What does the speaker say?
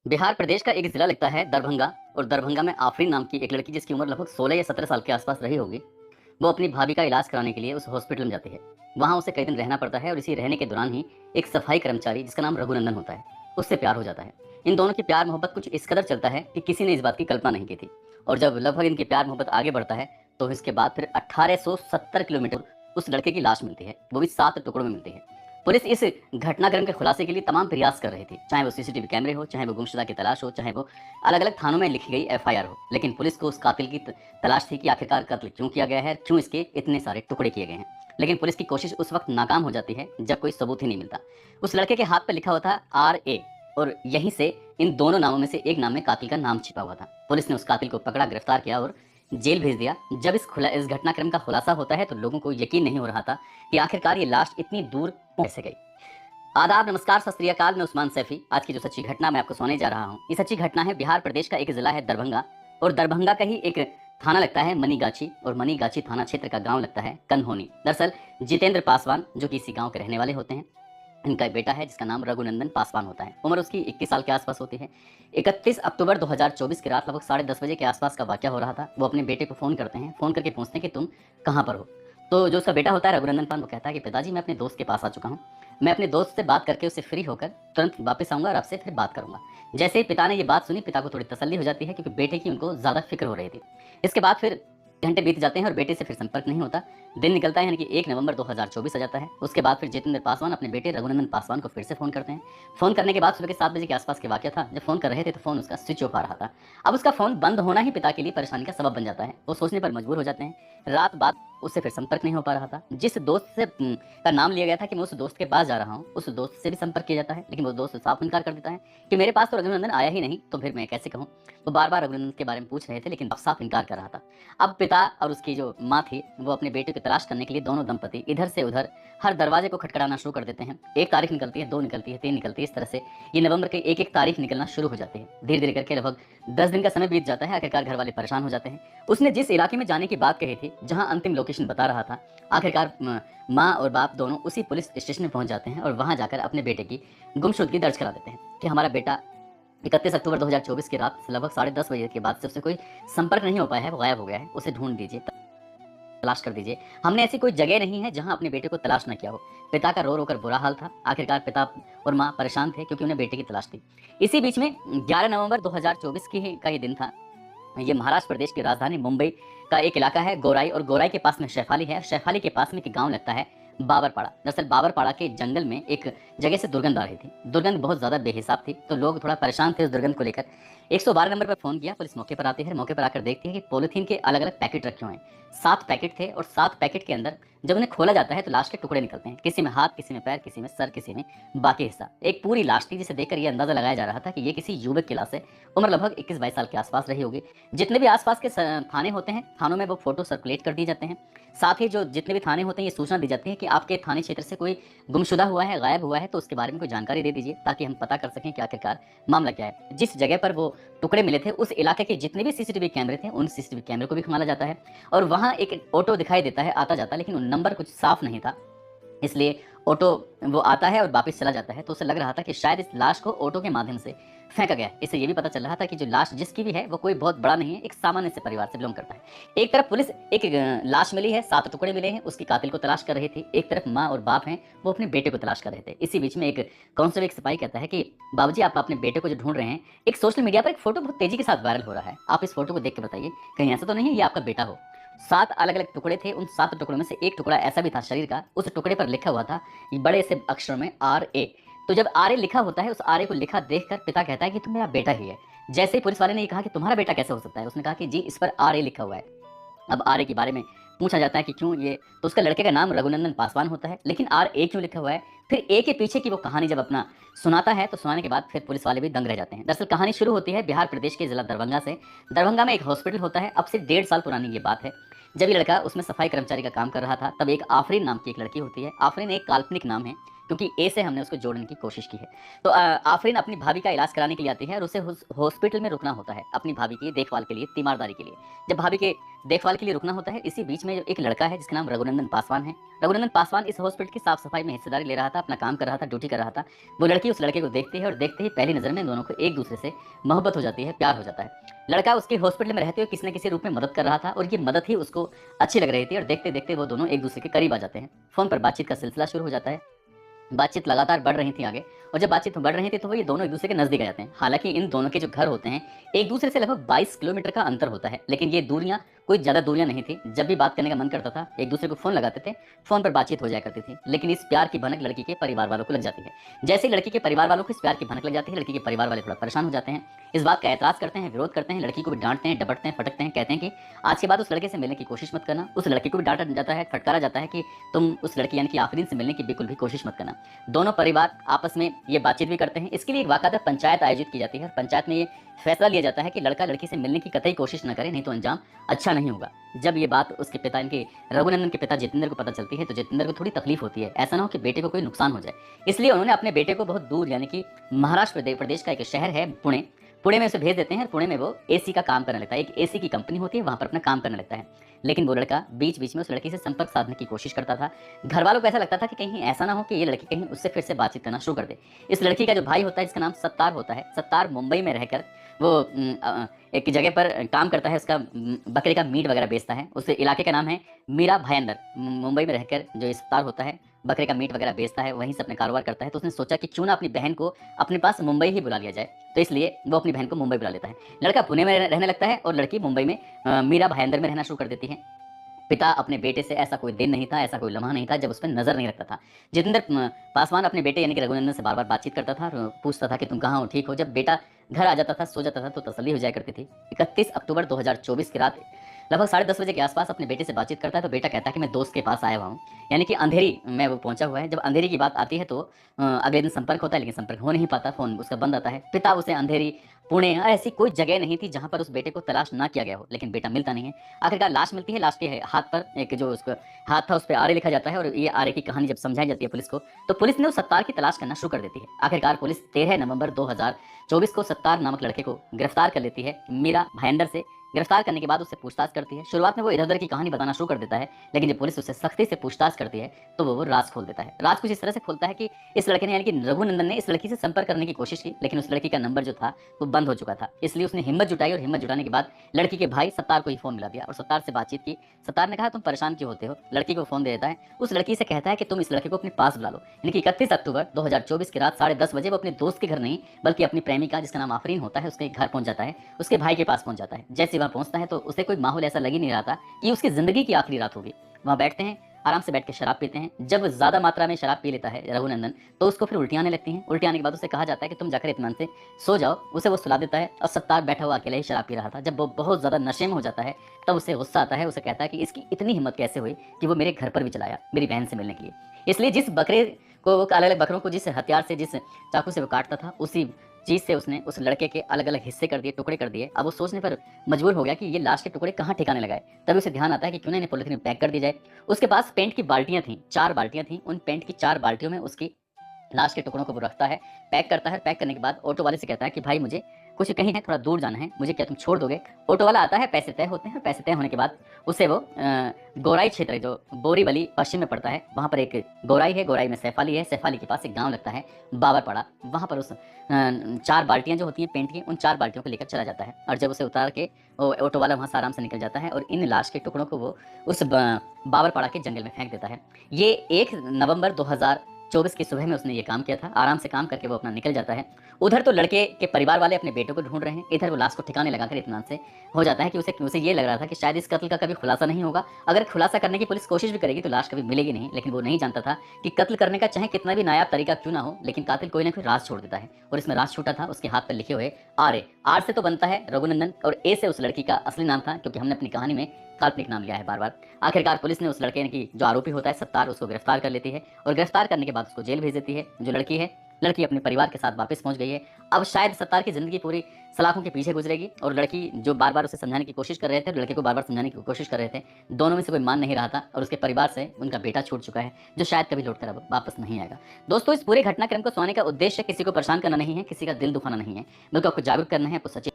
बिहार प्रदेश का एक जिला लगता है दरभंगा। और दरभंगा में आफरीन नाम की एक लड़की, जिसकी उम्र लगभग 16 या 17 साल के आसपास रही होगी, वो अपनी भाभी का इलाज कराने के लिए उस हॉस्पिटल में जाती है। वहाँ उसे कई दिन रहना पड़ता है और इसी रहने के दौरान ही एक सफाई कर्मचारी, जिसका नाम रघुनंदन होता है, उससे प्यार हो जाता है। इन दोनों की प्यार मोहब्बत कुछ इस कदर चलता है कि किसी ने इस बात की कल्पना नहीं की थी। और जब लगभग इनकी प्यार मोहब्बत आगे बढ़ता है, तो इसके बाद फिर 1870 किलोमीटर उस लड़के की लाश मिलती है, वो भी 7 टुकड़ों में मिलती है। पुलिस इस घटनाक्रम के खुलासे के लिए तमाम प्रयास कर रही थी, चाहे वो सीसीटीवी कैमरे हो, चाहे वो गुमशुदा की तलाश हो, चाहे वो अलग अलग थानों में लिखी गई एफआईआर हो। लेकिन पुलिस को उस कातिल की तलाश थी कि आखिरकार कत्ल क्यों किया गया है, क्यों इसके इतने सारे टुकड़े किए गए हैं। लेकिन पुलिस की कोशिश उस वक्त नाकाम हो जाती है जब कोई सबूत ही नहीं मिलता। उस लड़के के हाथ पर लिखा हुआ था RA, और यहीं से इन दोनों नामों में से एक नाम में कातिल का नाम छिपा हुआ था। पुलिस ने उस कातिल को पकड़ा, गिरफ्तार किया और जेल भेज दिया। जब इस घटनाक्रम का खुलासा होता है, तो लोगों को यकीन नहीं हो रहा था कि आखिरकार ये लाश इतनी दूर कैसे गई। आदाब, नमस्कार, सत श्री अकाल। मैं उस्मान सैफी। आज की जो सच्ची घटना मैं आपको सुनाने जा रहा हूँ, ये सच्ची घटना है बिहार प्रदेश का एक जिला है दरभंगा, और दरभंगा का ही एक थाना लगता है मनीगाछी, और मनीगाछी थाना क्षेत्र का गांव लगता है कन्होनी। दरअसल जितेंद्र पासवान, जो कि इसी गांव के रहने वाले होते हैं, इनका एक बेटा है जिसका नाम रघुनंदन पासवान होता है। उम्र उसकी 21 साल के आसपास होती है। 31 अक्टूबर 2024 की रात लगभग 10:30 बजे के आसपास का वाकया हो रहा था। वो अपने बेटे को फ़ोन करते हैं, फ़ोन करके पूछते हैं कि तुम कहाँ पर हो। तो जो उसका बेटा होता है रघुनंदन पान, वो कहता है कि पिताजी, मैं अपने दोस्त के पास आ चुका हूँ। मैं अपने दोस्त से बात करके उससे फ्री होकर तुरंत वापस आऊँगा और आपसे फिर बात करूँगा। जैसे ही पिता ने ये बात सुनी, पिता को थोड़ी तसल्ली हो जाती है, क्योंकि बेटे की उनको ज़्यादा फ़िक्र हो रही थी। इसके बाद फिर घंटे बीत जाते हैं और बेटे से फिर संपर्क नहीं होता। दिन निकलता है, यानी कि 1 नवंबर 2024 आ जाता है। उसके बाद फिर जितेंद्र पासवान अपने बेटे रघुनंदन पासवान को फिर से फ़ोन करते हैं। फ़ोन करने के बाद सुबह के 7 बजे के आसपास के वाक़या था। जब फ़ोन कर रहे थे, तो फ़ोन उसका स्विच ऑफ आ रहा था। अब उसका फ़ोन बंद होना ही पिता के लिए परेशानी का सबब बन जाता है। वो सोचने पर मजबूर हो जाते हैं। रात बाद उससे फिर संपर्क नहीं हो पा रहा था। जिस दोस्त से का नाम लिया गया था कि मैं उस दोस्त के पास जा रहा हूँ, उस दोस्त से भी संपर्क किया जाता है, लेकिन वो दोस्त साफ इनकार कर देता है कि मेरे पास तो रघुनंदन आया ही नहीं, तो फिर मैं कैसे कहूँ। वो बार-बार रघुनंदन के बारे में पूछ रहे थे, लेकिन साफ इनकार कर रहा था। अब पिता और उसकी जो माँ थी, वो अपने बेटे की तलाश करने के लिए दोनों दंपति इधर से उधर हर दरवाजे को खटखटाना शुरू कर देते हैं। 1 तारीख निकलती है, 2 निकलती है, 3 निकलती है, इस तरह से ये नवंबर के एक-एक तारीख निकलना शुरू हो जाती है। धीरे-धीरे करके लगभग 10 दिन का समय बीत जाता है। आखिरकार घर वाले परेशान हो जाते हैं। उसने जिस इलाके में जाने की बात कही थी, जहाँ अंतिम लोकेशन बता रहा था, आखिरकार माँ और बाप दोनों उसी पुलिस स्टेशन में पहुंच जाते हैं और वहां जाकर अपने बेटे की गुमशुदगी दर्ज करा देते हैं कि हमारा बेटा 31 अक्टूबर 2024 की रात से लगभग 10:30 बजे के बाद से उससे कोई संपर्क नहीं हो पाया है, वो गायब हो गया है। उसे ढूंढ दीजिए, तलाश कर दीजिए। हमने ऐसी कोई जगह नहीं है जहां अपने बेटे को तलाश ना किया हो। पिता का रो रो कर बुरा हाल था। आखिरकार पिता और माँ परेशान थे, क्योंकि उन्हें बेटे की तलाश थी। इसी बीच में 11 नवंबर 2024 का ये दिन था। ये महाराष्ट्र प्रदेश की राजधानी मुंबई का एक इलाका है गोराई, और गोराई के पास में शैफाली है। शैफाली के पास में एक गांव लगता है बाबरपाड़ा। दरअसल बाबरपाड़ा के जंगल में एक जगह से दुर्गंध आ रही थी। दुर्गंध बहुत ज़्यादा बेहिसाब थी, तो लोग थोड़ा परेशान थे उस दुर्गंध को लेकर। 112 नंबर पर फ़ोन किया। पुलिस मौके पर आती है। मौके पर आकर देखती है कि पॉलीथीन के अलग अलग पैकेट रखे हुए हैं। 7 पैकेट थे, और 7 पैकेट के अंदर जब उन्हें खोला जाता है, तो लाश के टुकड़े निकलते हैं। किसी में हाथ, किसी में पैर, किसी में सर, किसी में बाकी हिस्सा। एक पूरी लाश थी, जिसे देखकर यह अंदाजा लगाया जा रहा था कि ये किसी युवक की लाश है। उम्र लगभग 21-22 साल के आसपास रही होगी। जितने भी आसपास के थाने होते हैं, थानों में वो फोटो सर्कुलेट कर दिए जाते हैं। साथ ही जो जितने भी थाने होते हैं, ये सूचना दी जाती है कि आपके थाने क्षेत्र से कोई गुमशुदा हुआ है, गायब हुआ है, तो उसके बारे में कोई जानकारी दे दीजिए, ताकि हम पता कर सकें कि आखिरकार मामला क्या है। जिस जगह पर वो टुकड़े मिले थे, उस इलाके के जितने भी सीसीटीवी कैमरे थे, उन सीसीटीवी कैमरे को भी खंगाला जाता है। और वहाँ एक ऑटो दिखाई देता है आता जाता, लेकिन नंबर कुछ साफ नहीं था, इसलिए ऑटो वो आता है और वापस चला जाता है। तो उसे लग रहा था कि शायद इस लाश को ऑटो के माध्यम से फेंका गया है। इससे ये भी पता चल रहा था कि जो लाश जिसकी भी है, वो कोई बहुत बड़ा नहीं है, एक सामान्य से परिवार से बिलोंग करता है। एक तरफ पुलिस एक लाश मिली है, 7 टुकड़े मिले हैं, उसकी कातिल को तलाश कर रही थी। एक तरफ माँ और बाप हैं, वो अपने बेटे को तलाश कर रहे थे। इसी बीच में एक कांस्टेबल, एक सिपाही कहता है कि बाबूजी, आप अपने बेटे को जो ढूंढ रहे हैं, एक सोशल मीडिया पर एक फोटो बहुत तेजी के साथ वायरल हो रहा है। आप इस फोटो को देख के बताइए, कहीं ऐसा तो नहीं है ये आपका बेटा हो। 7 अलग-अलग टुकड़े थे। उन 7 टुकड़ों में से एक टुकड़ा ऐसा भी था शरीर का, उस टुकड़े पर लिखा हुआ था बड़े से अक्षरों में RA। तो जब RA लिखा होता है, उस RA को लिखा देखकर पिता कहता है कि तुम मेरा बेटा ही है। जैसे ही पुलिस वाले ने ये कहा कि तुम्हारा बेटा कैसे हो सकता है, उसने कहा कि जी, इस पर RA लिखा हुआ है। अब आर्य के बारे में पूछा जाता है कि क्यों ये, तो उसका लड़के का नाम रघुनंदन पासवान होता है, लेकिन RA क्यों लिखा हुआ है। फिर ए के पीछे की वो कहानी जब अपना सुनाता है, तो सुनाने के बाद फिर पुलिस वाले भी दंग रह जाते हैं। दरअसल कहानी शुरू होती है बिहार प्रदेश के जिला दरभंगा से। दरभंगा में एक हॉस्पिटल होता है। अब से 1.5 साल पुरानी ये बात है। जब ये लड़का उसमें सफाई कर्मचारी का काम कर रहा था, तब एक आफरीन नाम की एक लड़की होती है। आफरीन एक काल्पनिक नाम है, क्योंकि ए से हमने उसको जोड़ने की कोशिश की है। तो आफरीन अपनी भाभी का इलाज कराने के लिए आती है और उसे हॉस्पिटल में रुकना होता है अपनी भाभी की देखभाल के लिए, तीमारदारी के लिए। जब भाभी के देखभाल के लिए रुकना होता है, इसी बीच में एक लड़का है जिसका नाम रघुनंदन पासवान है। रघुनंदन पासवान इस हॉस्पिटल की साफ सफाई में हिस्सेदारी ले रहा था, अपना काम कर रहा था, ड्यूटी कर रहा था। वो लड़की उस लड़के को देखती है और देखते ही पहली नजर में दोनों को एक दूसरे से मोहब्बत हो जाती है, प्यार हो जाता है। लड़का उसके हॉस्पिटल में रहते हुए किसी न किसी रूप में मदद कर रहा था और ये मदद ही उसको अच्छी लग रही थी, और देखते देखते वो दोनों एक दूसरे के करीब आ जाते हैं। फोन पर बातचीत का सिलसिला शुरू हो जाता है। बातचीत लगातार बढ़ रही थी आगे, और जब बातचीत बढ़ रही थी तो वो ये दोनों एक दूसरे के नजदीक आ जाते हैं। हालांकि इन दोनों के जो घर होते हैं एक दूसरे से लगभग 22 किलोमीटर का अंतर होता है, लेकिन ये दूरियां कोई ज्यादा दूरियां नहीं थी। जब भी बात करने का मन करता था एक दूसरे को फोन लगाते थे, फोन पर बातचीत हो जाया करती थी। लेकिन इस प्यार की भनक लड़की के परिवार वालों को लग जाती है। जैसे ही लड़की के परिवार वालों को इस प्यार की भनक लग जाती है, लड़की के परिवार वाले थोड़ा परेशान हो जाते हैं, इस बात का एतराज करते हैं, विरोध करते हैं, लड़की को भी डांटते हैं, डपटते हैं, फटकते हैं, कहते हैं कि आज के बाद उस लड़के से मिलने की कोशिश मत करना। उस लड़के को भी डांटा जाता है, फटकारा जाता है कि तुम उस लड़की यानी कि आफरीन से मिलने की बिल्कुल भी कोशिश मत करना। दोनों परिवार आपस में ये बातचीत भी करते हैं। इसके लिए एक बाकायदा पंचायत आयोजित की जाती है। पंचायत में ये फैसला लिया जाता है कि लड़का लड़की से मिलने की कतई कोशिश न करे, नहीं तो अंजाम अच्छा नहीं होगा। जब ये बात उसके पिता इनके रघुनंदन के पिता जितेंद्र को पता चलती है, तो जितेंद्र को थोड़ी तकलीफ होती है, ऐसा ना हो कि बेटे को कोई नुकसान हो जाए। इसलिए उन्होंने अपने बेटे को बहुत दूर यानी कि महाराष्ट्र प्रदेश का एक शहर है पुणे, पुणे में उसे भेज देते हैं। पुणे में वो एसी का काम करने लगता है, एक एसी की कंपनी होती है, वहां पर अपना काम करने लगता है। लेकिन वो लड़का बीच बीच में उस लड़की से संपर्क साधने की कोशिश करता था। घर वालों को ऐसा लगता था कि कहीं ऐसा ना हो कि ये लड़की कहीं उससे फिर से बातचीत करना शुरू कर दे। इस लड़की का जो भाई होता है जिसका नाम सत्तार होता है, सत्तार मुंबई में रहकर वो एक जगह पर काम करता है, उसका बकरे का मीट वगैरह बेचता है। उस इलाके का नाम है मीरा भायंदर। मुंबई में रहकर जो ये सत्तार होता है बकरे का मीट वगैरह बेचता है, वहीं से अपने कारोबार करता है। तो उसने सोचा कि क्यों ना अपनी बहन को अपने पास मुंबई ही बुला लिया जाए, तो इसलिए वो अपनी बहन को मुंबई बुला लेता है। लड़का पुणे में रहने लगता है और लड़की मुंबई में मीरा भायंदर में रहना शुरू कर देती है। पिता अपने बेटे से ऐसा कोई दिन नहीं था, ऐसा कोई लम्हा नहीं था जब उस पर नजर नहीं रखता था। जितेंद्र पासवान अपने बेटे यानी कि रघुनंदन से बार बार बातचीत करता था और पूछता था कि तुम कहाँ हो, ठीक हो। जब बेटा घर आ जाता था, सो जाता था, तो तसल्ली हो जाया करती थी। 31 अक्टूबर 2024 की रात लगभग 10:30 बजे के आसपास अपने बेटे से बातचीत करता है, तो बेटा कहता है कि मैं दोस्त के पास आया हुआ हूँ, यानी कि अंधेरी में वो पहुंचा हुआ है। जब अंधेरी की बात आती है तो अगले दिन संपर्क होता है, लेकिन संपर्क हो नहीं पाता, फोन उसका बंद आता है। पिता उसे अंधेरी, पुणे, ऐसी कोई जगह नहीं थी जहां पर उस बेटे को तलाश ना किया गया हो, लेकिन बेटा मिलता नहीं है। आखिरकार लाश मिलती है। लाश के हाथ पर एक जो उसका हाथ था उस पर आरे लिखा जाता है, और ये आरे की कहानी जब समझाई जाती है पुलिस को, तो पुलिस ने उस सत्तार की तलाश करना शुरू कर देती है। आखिरकार पुलिस 13 नवंबर 2024 को सत्तार नामक लड़के को गिरफ्तार कर लेती है। मीरा भायंदर से गिरफ्तार करने के बाद उससे पूछताछ करती है। शुरुआत में वो इधर उधर की कहानी बताना शुरू कर देता है, लेकिन जब पुलिस उससे सख्ती से पूछताछ करती है तो वो राज खोल देता है। राज कुछ इस तरह से खोलता है कि इस लड़के ने यानी कि रघुनंदन ने इस लड़की से संपर्क करने की कोशिश की, लेकिन उस लड़की का नंबर जो था वो बंद हो चुका था। इसलिए उसने हिम्मत जुटाई, और हिम्मत जुटाने के बाद लड़की के भाई सत्तार को ही फोन मिला दिया और सत्तार से बातचीत की। सत्तार ने कहा तुम परेशान क्यों होते हो। लड़की को फोन दे देता है। उस लड़की से कहता है कि तुम इस लड़के को अपने पास बुला लो। यानी कि 31 अक्टूबर 2024 की रात 10:30 बजे वो अपने दोस्त के घर नहीं बल्कि अपनी प्रेमिका जिसका नाम आफरीन होता है उसके घर पहुंच जाता है, उसके भाई के पास पहुंच जाता है। जैसे वहां पहुंचता है तो उसे कोई माहौल ऐसा लग ही नहीं रहा था कि उसकी जिंदगी की आखिरी रात होगी। वहां बैठते हैं, आराम से बैठ के शराब पीते हैं। जब ज्यादा मात्रा में शराब पी लेता है रघुनंदन, तो उसको फिर उल्टी आने लगती हैं। उल्टी आने के बाद उसे कहा जाता है कि तुम जाकर इत्मीनान से सो जाओ। उसे वो सुला देता है और सत्तार बैठा हुआ अकेले ही शराब पी रहा था। जब वो बहुत ज्यादा नशे में हो जाता है तब उसे गुस्सा आता है। उसे कहता है कि इसकी इतनी हिम्मत कैसे हुई कि वो मेरे घर पर भी चलाया मेरी बहन से मिलने के लिए। इसलिए जिस बकरे को, वो अलग अलग बकरों को जिस हथियार से, जिस चाकू से वो काटता था, उसी चीज से उसने उस लड़के के अलग अलग हिस्से कर दिए, टुकड़े कर दिए। अब वो सोचने पर मजबूर हो गया कि ये लाश के टुकड़े कहाँ ठिकाने लगाए। तभी उसे ध्यान आता है कि क्यों ना इन्हें पॉलिथीन में पैक कर दी जाए। उसके पास पेंट की बाल्टियां थीं, 4 बाल्टियां थीं। उन पेंट की 4 बाल्टियों में उसकी लाश के टुकड़ों को वो रखता है, पैक करता है। पैक करने के बाद ऑटो वाले से कहता है कि भाई मुझे कुछ कहीं है, थोड़ा दूर जाना है, मुझे क्या तुम छोड़ दोगे। ऑटो वाला आता है, पैसे तय होते हैं। पैसे तय होने के बाद उसे वो गोराई क्षेत्र जो बोरीवली पश्चिम में पड़ता है, वहाँ पर एक गोराई है, गोराई में सैफाली है, सैफाली के पास एक गांव लगता है बाबरपाड़ा। वहाँ पर उस 4 बाल्टियाँ जो होती हैं पेंट की, उन 4 बाल्टियों को लेकर चला जाता है। और जब उसे उतार के वो ऑटो वाला वहाँ से आराम से निकल जाता है और इन लाश के टुकड़ों को वो उस बाबरपाड़ा के जंगल में फेंक देता है। ये 1 नवंबर 2024 की सुबह में उसने ये काम किया था। आराम से काम करके वो अपना निकल जाता है। उधर तो लड़के के परिवार वाले अपने बेटों को ढूंढ रहे हैं, इधर वो लाश को ठिकाने लगाकर इत्मीनान से हो जाता है कि उसे ये लग रहा था कि शायद इस कत्ल का कभी खुलासा नहीं होगा। अगर खुलासा करने की पुलिस कोशिश भी करेगी तो लाश कभी मिलेगी नहीं। लेकिन वो नहीं जानता था कि कत्ल करने का चाहे कितना भी नायाब तरीका क्यों ना हो, लेकिन कातिल कोई ना कोई राज छोड़ देता है। और इसमें राज छूटा था उसके हाथ पर लिखे हुए आर। आर से तो बनता है रघुनंदन और ए से उस लड़की का असली नाम था, क्योंकि हमने अपनी कहानी में काल्पनिक नाम लिया है बार बार। आखिरकार पुलिस ने उस लड़के की जो आरोपी होता है सत्तार, उसको गिरफ्तार कर लेती है और गिरफ्तार करने के बाद उसको जेल भेज देती है। जो लड़की है लड़की अपने परिवार के साथ वापस पहुंच गई है। अब शायद सत्तार की जिंदगी पूरी सलाखों के पीछे गुजरेगी और लड़की जो बार बार उसे समझाने की कोशिश कर रहे थे और लड़के को बार बार समझाने की कोशिश कर रहे थे, दोनों में से कोई मान नहीं रहा था और उसके परिवार से उनका बेटा छूट चुका है, जो शायद कभी लौटकर अब वापस नहीं आएगा। दोस्तों, इस पूरे घटनाक्रम को सुनाने का उद्देश्य किसी को परेशान करना नहीं है, किसी का दिल दुखाना नहीं है, बल्कि आपको जागरूक करना है, आपको सचेत